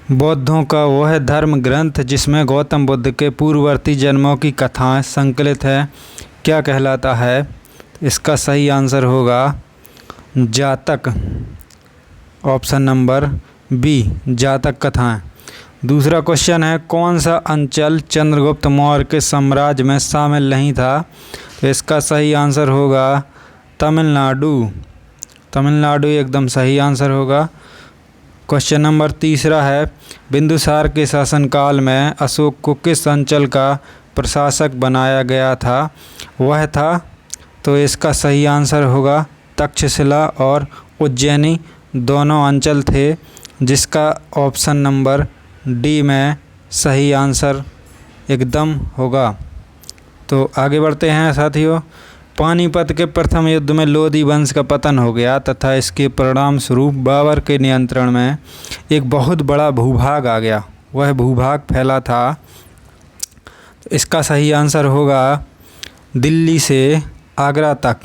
बौद्धों का वह धर्म ग्रंथ जिसमें गौतम बुद्ध के पूर्ववर्ती जन्मों की कथाएं संकलित है क्या कहलाता है? इसका सही आंसर होगा जातक, ऑप्शन नंबर बी, जातक कथाएं। दूसरा क्वेश्चन है, कौन सा अंचल चंद्रगुप्त मौर्य के साम्राज्य में शामिल नहीं था? तो इसका सही आंसर होगा तमिलनाडु। तमिलनाडु एकदम सही आंसर होगा। क्वेश्चन नंबर तीसरा है, बिंदुसार के शासनकाल में अशोक को किस अंचल का प्रशासक बनाया गया था? वह था, तो इसका सही आंसर होगा तक्षशिला और उज्जैनी दोनों अंचल थे, जिसका ऑप्शन नंबर डी में सही आंसर एकदम होगा। तो आगे बढ़ते हैं साथियों। पानीपत के प्रथम युद्ध में लोधी वंश का पतन हो गया तथा इसके परिणाम स्वरूप बाबर के नियंत्रण में एक बहुत बड़ा भूभाग आ गया। वह भूभाग फैला था, इसका सही आंसर होगा दिल्ली से आगरा तक।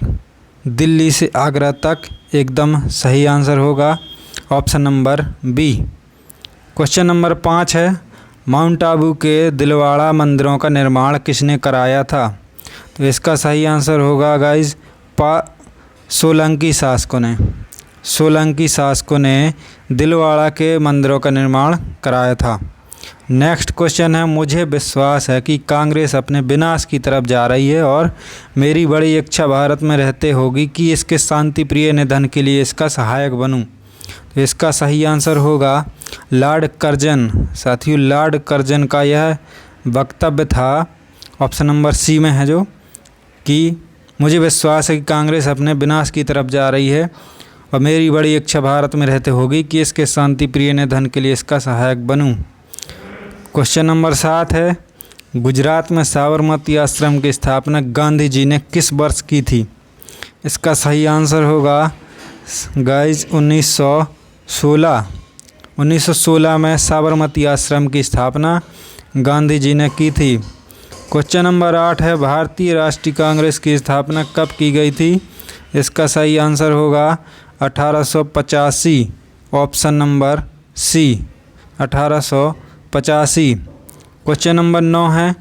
दिल्ली से आगरा तक एकदम सही आंसर होगा, option number B. Question number 5 है, माउंट आबू के दिलवाड़ा मंदिरों का निर्माण किसने कराया था? तो इसका सही आंसर होगा गाइज सोलंकी शासकों ने। सोलंकी शासकों ने दिलवाड़ा के मंदिरों का निर्माण कराया था। नेक्स्ट क्वेश्चन है, मुझे विश्वास है कि कांग्रेस अपने विनाश की तरफ जा रही है और मेरी बड़ी इच्छा भारत में रहते होगी कि इसके शांति प्रिय निधन के लिए इसका सहायक बनूं। तो इसका सही आंसर होगा लॉर्ड कर्जन। साथियों, लॉर्ड कर्जन का यह वक्तव्य था, ऑप्शन नंबर सी में है, जो कि मुझे विश्वास है कि कांग्रेस अपने विनाश की तरफ जा रही है और मेरी बड़ी इच्छा भारत में रहते होगी कि इसके शांति प्रिय निधन के लिए इसका सहायक बनूं। क्वेश्चन नंबर 7 है, गुजरात में साबरमती आश्रम की स्थापना गांधी जी ने किस वर्ष की थी? इसका सही आंसर होगा गाइज 1916। 1916 में साबरमती आश्रम की स्थापना गांधी जी ने की थी। क्वेश्चन नंबर 8 है, भारतीय राष्ट्रीय कांग्रेस की स्थापना कब की गई थी? इसका सही आंसर होगा 1885, option number C, 1885। Question number 9 है,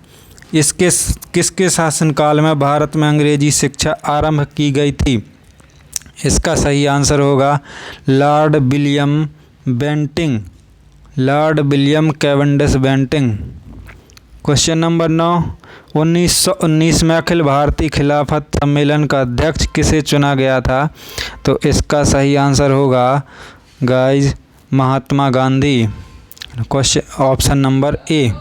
किसके शासनकाल में भारत में अंग्रेजी शिक्षा आरंभ की गई थी? इसका सही आंसर होगा Lord William Bentinck, Lord William Cavendish Bentinck. Question number 9, 1919 में अखिल भारतीय खिलाफत सम्मेलन का अध्यक्ष किसे चुना गया था? तो इसका सही आंसर होगा guys Mahatma Gandhi, question option number A.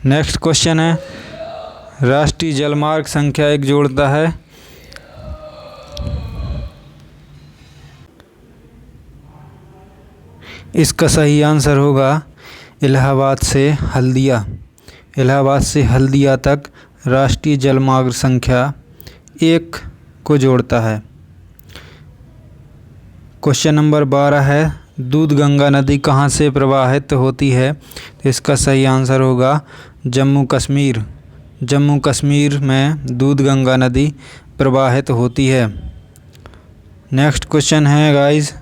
Next question है, राष्ट्रीय जलमार्ग संख्या 1 जोड़ता है इसका सही आंसर होगा इलाहाबाद से हल्दिया। इलाहाबाद से हल्दिया तक राष्ट्रीय जलमार्ग संख्या 1 को जोड़ता है। क्वेश्चन नंबर 12 है, दूधगंगा नदी कहाँ से प्रवाहित होती है? तो इसका सही आंसर होगा जम्मू कश्मीर। जम्मू कश्मीर में दूधगंगा नदी प्रवाहित होती है। नेक्स्ट क्वेश्चन है गाइज,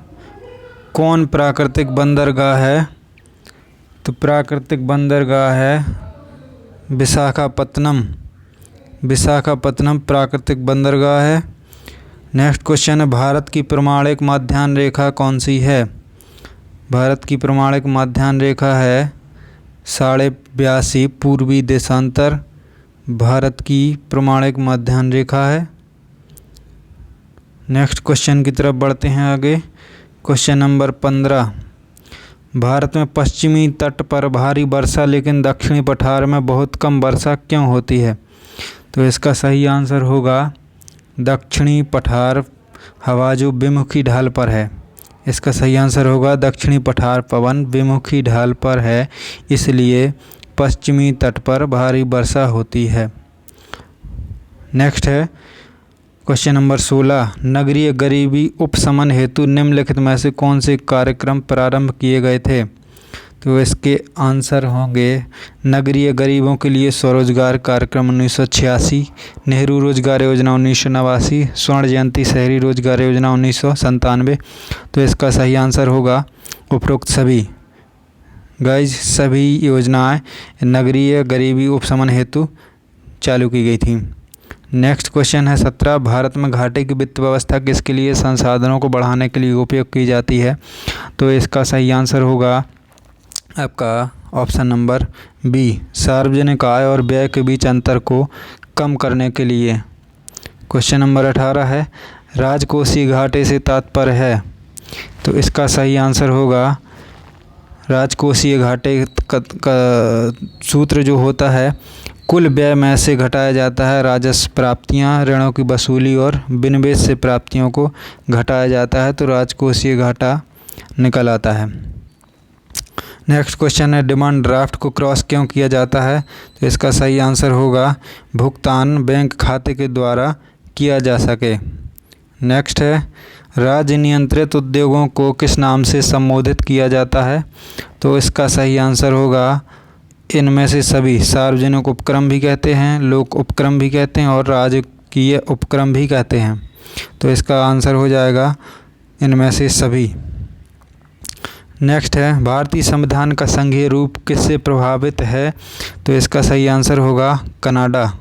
कौन प्राकृतिक बंदरगाह है? तो प्राकृतिक बंदरगाह है विशाखापत्तनम। विशाखापत्तनम प्राकृतिक बंदरगाह है। नेक्स्ट क्वेश्चन है, भारत की प्रमाणिक माध्याह्न रेखा कौन सी है? भारत की प्रमाणिक माध्याह्न रेखा है 82.5 पूर्वी देशांतर भारत की प्रमाणिक माध्याह्न रेखा है। नेक्स्ट क्वेश्चन की तरफ बढ़ते हैं आगे। क्वेश्चन नंबर 15, भारत में पश्चिमी तट पर भारी वर्षा लेकिन दक्षिणी पठार में बहुत कम वर्षा क्यों होती है? तो इसका सही आंसर होगा दक्षिणी पठार हवा जो विमुखी ढाल पर है। इसका सही आंसर होगा दक्षिणी पठार पवन विमुखी ढाल पर है, इसलिए पश्चिमी तट पर भारी वर्षा होती है। नेक्स्ट है क्वेश्चन नंबर 16, नगरीय गरीबी उपशमन हेतु निम्नलिखित में से कौन से कार्यक्रम प्रारंभ किए गए थे? तो इसके आंसर होंगे नगरीय गरीबों के लिए स्वरोजगार कार्यक्रम 1986, नेहरू रोजगार योजना 1989, स्वर्ण जयंती शहरी रोजगार योजना 1997। तो इसका सही आंसर होगा उपरोक्त सभी गाइज सभी योजनाएं नगरीय गरीबी उपशमन हेतु चालू की गई थी। नेक्स्ट क्वेश्चन है 17, भारत में घाटे की वित्त व्यवस्था किसके लिए संसाधनों को बढ़ाने के लिए उपयोग की जाती है? तो इसका सही आंसर होगा आपका ऑप्शन नंबर बी, सार्वजनिक आय और व्यय के बीच अंतर को कम करने के लिए। क्वेश्चन नंबर 18 है, राजकोषीय घाटे से तात्पर्य है? तो इसका सही आंसर होगा राजकोषीय घाटे का सूत्र जो होता है, कुल व्यय में से घटाया जाता है राजस्व प्राप्तियां, ऋणों की वसूली और विनिवेश से प्राप्तियों को घटाया जाता है, तो राजकोषीय घाटा निकल आता है। नेक्स्ट क्वेश्चन है, डिमांड ड्राफ्ट को क्रॉस क्यों किया जाता है? तो इसका सही आंसर होगा भुगतान बैंक खाते के द्वारा किया जा सके। नेक्स्ट है, राज्य नियंत्रित उद्योगों को किस नाम से संबोधित किया जाता है? तो इसका सही आंसर होगा इनमें से सभी, सार्वजनिक उपक्रम भी कहते हैं, लोक उपक्रम भी कहते हैं और राजकीय उपक्रम भी कहते हैं। तो इसका आंसर हो जाएगा इनमें से सभी। नेक्स्ट है, भारतीय संविधान का संघीय रूप किससे प्रभावित है? तो इसका सही आंसर होगा कनाडा।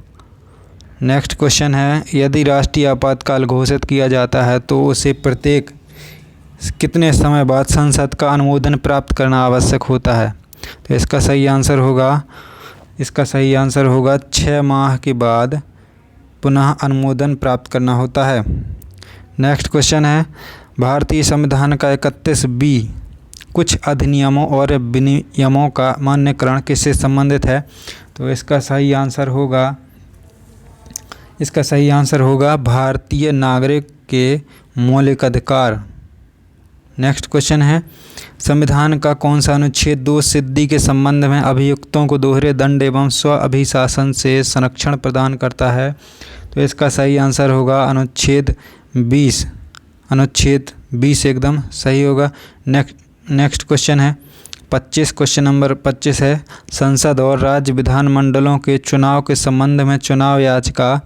नेक्स्ट क्वेश्चन है, यदि राष्ट्रीय आपातकाल घोषित किया जाता है तो उसे प्रत्येक कितने समय बाद संसद का अनुमोदन प्राप्त करना आवश्यक होता है? तो इसका सही आंसर होगा 6 माह के बाद पुनः अनुमोदन प्राप्त करना होता है। नेक्स्ट क्वेश्चन है, भारतीय संविधान का 31B कुछ अधिनियमों और विनियमों का मान्यकरण किससे संबंधित है? तो इसका सही आंसर होगा भारतीय नागरिक के मौलिक अधिकार। नेक्स्ट क्वेश्चन है, संविधान का कौन सा अनुच्छेद दोष सिद्धि के संबंध में अभियुक्तों को दोहरे दंड एवं स्व अभिशासन से संरक्षण प्रदान करता है? तो इसका सही आंसर होगा अनुच्छेद 20। अनुच्छेद 20 एकदम सही होगा। नेक्स्ट क्वेश्चन है 25, क्वेश्चन नंबर 25 है, संसद और राज्य विधानमंडलों के चुनाव के संबंध में चुनाव याचिका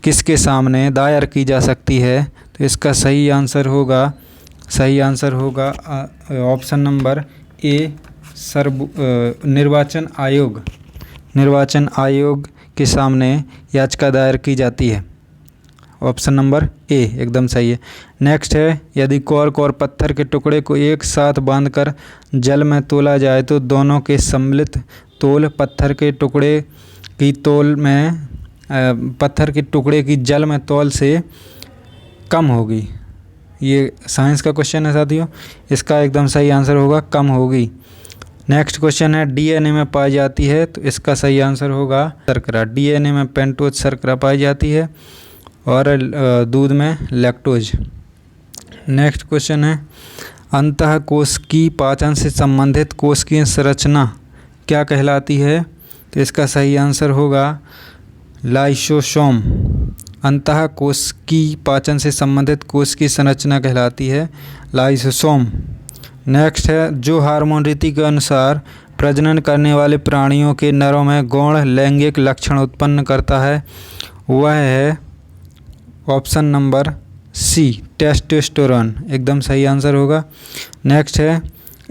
किसके सामने दायर की जा सकती है? तो इसका सही आंसर होगा ऑप्शन नंबर ए, निर्वाचन आयोग के सामने याचिका दायर की जाती है। ऑप्शन नंबर ए एकदम सही है। नेक्स्ट है, यदि कॉर्क और पत्थर के टुकड़े को एक साथ बांधकर जल में तोला जाए तो दोनों के सम्मिलित तोल पत्थर के टुकड़े की जल में तौल से कम होगी। ये साइंस का क्वेश्चन है साथियों, इसका एकदम सही आंसर होगा कम होगी। नेक्स्ट क्वेश्चन है, डीएनए में पाई जाती है? तो इसका सही आंसर होगा शर्करा। डीएनए में पेंटोज शर्करा पाई जाती है और दूध में लैक्टोज। नेक्स्ट क्वेश्चन है, अंतःकोश की पाचन से संबंधित कोशिकीय संरचना क्या कहलाती है? तो इसका सही आंसर होगा लाइसोसोम। अंतःकोश की पाचन से संबंधित कोशिकीय संरचना कहलाती है लाइसोसोम। नेक्स्ट है, जो हार्मोन रीति के अनुसार प्रजनन करने वाले प्राणियों के नरों में गौण लैंगिक लक्षण उत्पन्न करता है, वह है ऑप्शन नंबर सी, टेस्टोस्टेरोन। एकदम सही आंसर होगा। नेक्स्ट है,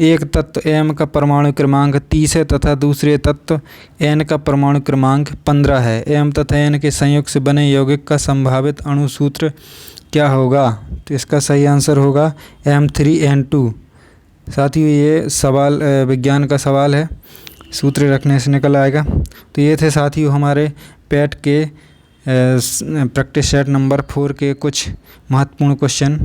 एक तत्व एम का परमाणु क्रमांक 30 है तथा दूसरे तत्व एन का परमाणु क्रमांक 15 है। एम तथा एन के संयोग से बने यौगिक का संभावित अणु सूत्र क्या होगा? तो इसका सही आंसर होगा M3N2। साथियों ये सवाल विज्ञान का सवाल है, सूत्र रखने से निकल आएगा। तो ये थे साथियों हमारे पैट के प्रैक्टिस सेट नंबर 4 के कुछ महत्वपूर्ण क्वेश्चन।